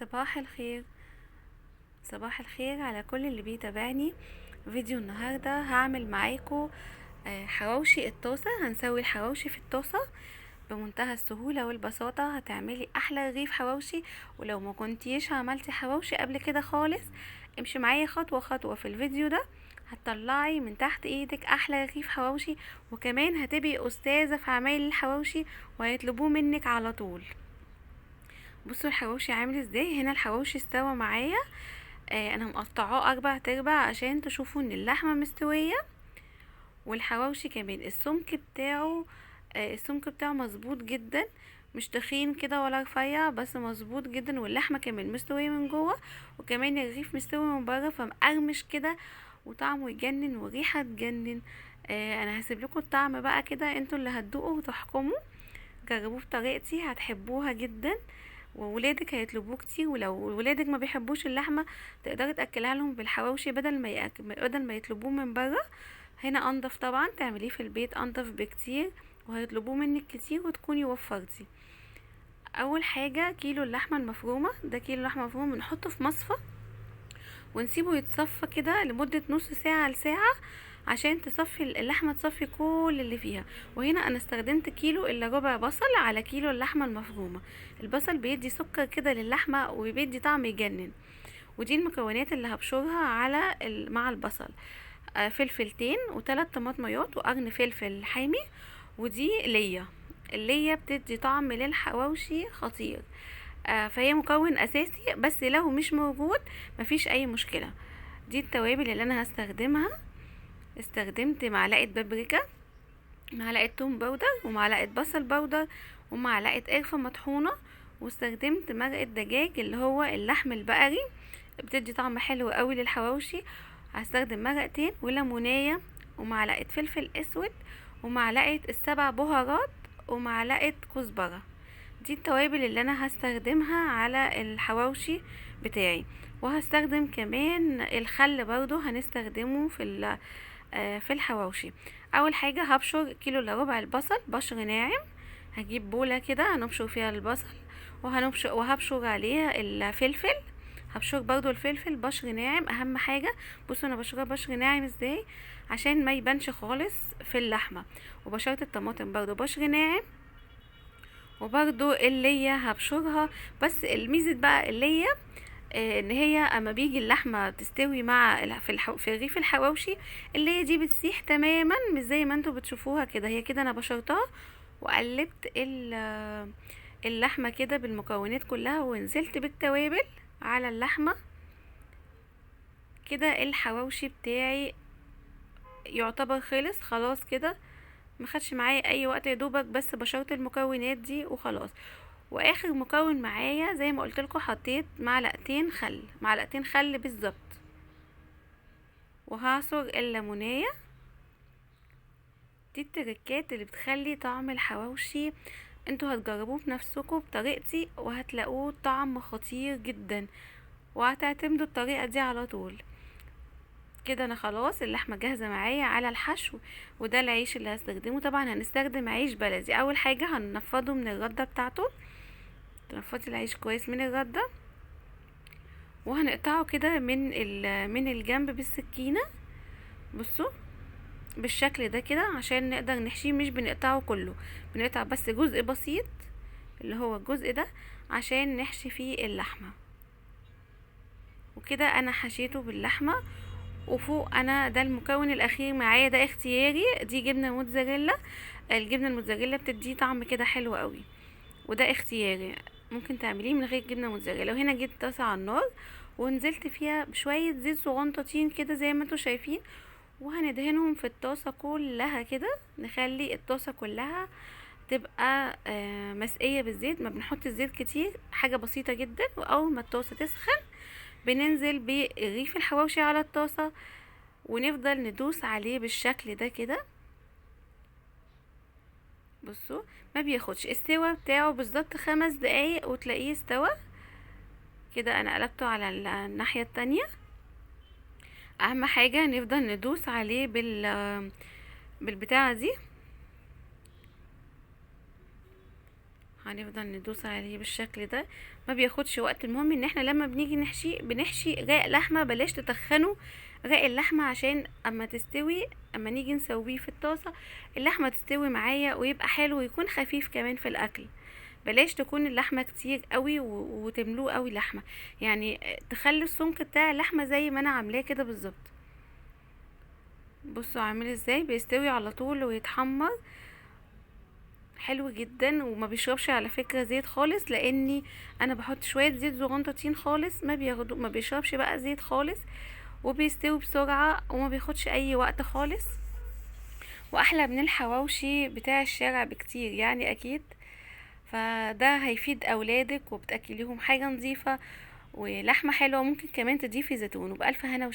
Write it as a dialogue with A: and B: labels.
A: صباح الخير. صباح الخير على كل اللي بيتابعني. فيديو النهاردة هعمل معاكم حواوشي الطاسة. هنسوي الحواوشي في الطاسة بمنتهى السهولة والبساطة. هتعملي احلى رغيف حواوشي. ولو ما كنتيش عملتي حواوشي قبل كده خالص، امشي معايا خطوة خطوة في الفيديو ده، هتطلعي من تحت ايدك احلى رغيف حواوشي. وكمان هتبقي استاذة في عمايل الحواوشي وهيطلبوه منك على طول. بصوا الحواوشي عامل ازاي. هنا الحواوشي استوى معايا. انا مقطعاه 4 تربع عشان تشوفوا ان اللحمه مستويه. والحواوشي كمان السمك بتاعه مظبوط جدا، مش تخين كده ولا رفيع، بس مظبوط جدا. واللحمه كمان مستويه من جوه، وكمان الرغيف مستوي من بره فمقرمش كده، وطعمه يجنن وريحه تجنن. انا هسيب لكم الطعم بقى كده، انتوا اللي هتدوقوا وتحكموا. جربوه بطريقتي هتحبوها جدا، وولادك هيطلبوه كتير. ولو ولادك ما بيحبوش اللحمه، تقدري تاكلها لهم بالحواوشي بدل ما يطلبوه من بره. هنا انضف طبعا، تعمليه في البيت انضف بكتير، وهيطلبوه منك كتير وتكوني وفرتي. اول حاجه كيلو اللحمه المفرومه. ده كيلو لحمه مفرومه بنحطه في مصفى ونسيبه يتصفى كده لمدة نص ساعة لساعة، عشان تصفي اللحمة، تصفي كل اللي فيها. وهنا انا استخدمت كيلو الا ربع بصل على كيلو اللحمة المفرومة. البصل بيدي سكر كده للحمة وبيدي طعم يجنن. ودي المكونات اللي هبشرها مع البصل: فلفلتين و3 طماطميات وقرن فلفل حامي. ودي اللية بتدي طعم للحواوشي خطير. فهي مكون اساسي، بس لو مش موجود مفيش اي مشكلة. دي التوابل اللي انا هستخدمها. استخدمت معلقة بابريكا، معلقة توم باودر، ومعلقة بصل باودر، ومعلقة قرفة مطحونة. واستخدمت مرقة دجاج اللي هو اللحم البقري، بتدي طعم حلو قوي للحواوشي. هستخدم مرقتين وليمونية ومعلقة فلفل اسود ومعلقة ال7 بهارات ومعلقة كزبرة. دي التوابل اللي انا هستخدمها على الحواوشي بتاعي. وهستخدم كمان الخل برضو هنستخدمه في الحواوشي. اول حاجة هبشر كيلو الا ربع البصل بشر ناعم. هجيب بولة كده هنبشر فيها البصل، وهبشر عليها الفلفل. هبشر برضو الفلفل بشر ناعم، اهم حاجة. بصوا انا بشرها بشر ناعم ازاي عشان ما يبانش خالص في اللحمة. وبشرت الطماطم برضو بشر ناعم، وبرضو اللية هبشرها. بس الميزة بقى اللية ان هي اما بيجي اللحمة تستوي مع في رغيف الحواوشي، اللية دي بتسيح تماما، مش زي ما انتوا بتشوفوها كده. هي كده انا بشرتها وقلبت اللحمة كده بالمكونات كلها، ونزلت بالتوابل على اللحمة. كده الحواوشي بتاعي يعتبر خلص خلاص كده، مخدش معايا اي وقت، يا دوبك بس بشرت المكونات دي وخلاص. واخر مكون معايا زي ما قلت لكم، حطيت معلقتين خل بالظبط. وهعصر الليمونيه. دي التركات اللي بتخلي طعم الحواوشي، انتوا هتجربوه بنفسكم بطريقتي وهتلاقوه طعم خطير جدا، وهتعتمدوا الطريقه دي على طول. كده انا خلاص اللحمه جاهزه معايا على الحشو. وده العيش اللي هستخدمه. طبعا هنستخدم عيش بلدي. اول حاجه هننفضه من الرده بتاعته، تنفضي العيش كويس من الرده، وهنقطعه كده من الجنب بالسكينه. بصوا بالشكل ده كده عشان نقدر نحشيه، مش بنقطعه كله، بنقطع بس جزء بسيط اللي هو الجزء ده عشان نحشي فيه اللحمه. وكده انا حشيته باللحمه. وفوق انا ده المكون الاخير معايا، ده اختياري، دي جبنه موتزاريلا. الجبنه الموتزاريلا بتدي طعم كده حلو قوي، وده اختياري، ممكن تعمليه من غير جبنه موتزاريلا. وهنا جبت طاسه على النار ونزلت فيها بشويه زيت صغنطتين كده زي ما انتوا شايفين، وهندهنهم في الطاسه كلها كده. نخلي الطاسه كلها تبقى مسقيه بالزيت، ما بنحط الزيت كتير، حاجه بسيطه جدا. واول ما الطاسه تسخن بننزل برغيف الحواوشي على الطاسه، ونفضل ندوس عليه بالشكل ده كده. بصوا ما بياخدش السوا بتاعه بالظبط 5 دقايق وتلاقيه استوى كده. انا قلبته على الناحية التانية. اهم حاجة نفضل ندوس عليه بالبتاعة دي. هنفضل ندوس عليه بالشكل ده، ما بياخدش وقت. المهم ان احنا لما بنيجي بنحشي رق لحمه، بلاش تتخنوا رق اللحمه عشان اما تستوي، اما نيجي نسويه في الطاسه اللحمه تستوي معايا ويبقى حلو ويكون خفيف كمان في الاكل. بلاش تكون اللحمه كتير قوي وتملوه قوي لحمه، يعني تخلي السمك بتاع اللحمه زي ما انا عاملاه كده بالظبط. بصوا عامل ازاي بيستوي على طول ويتحمر حلو جدا، وما بيشربش على فكرة زيت خالص، لاني انا بحط شوية زيت زغنطتين خالص، ما بيشربش بقى زيت خالص، وبيستوي بسرعة وما بياخدش اي وقت خالص، واحلى من الحواوشي بتاع الشارع بكتير يعني اكيد. فده هيفيد اولادك وبتاكليهم حاجة نظيفة ولحمة حلوة، ممكن كمان تضيفي زيتون، وبألف هنا وشفا.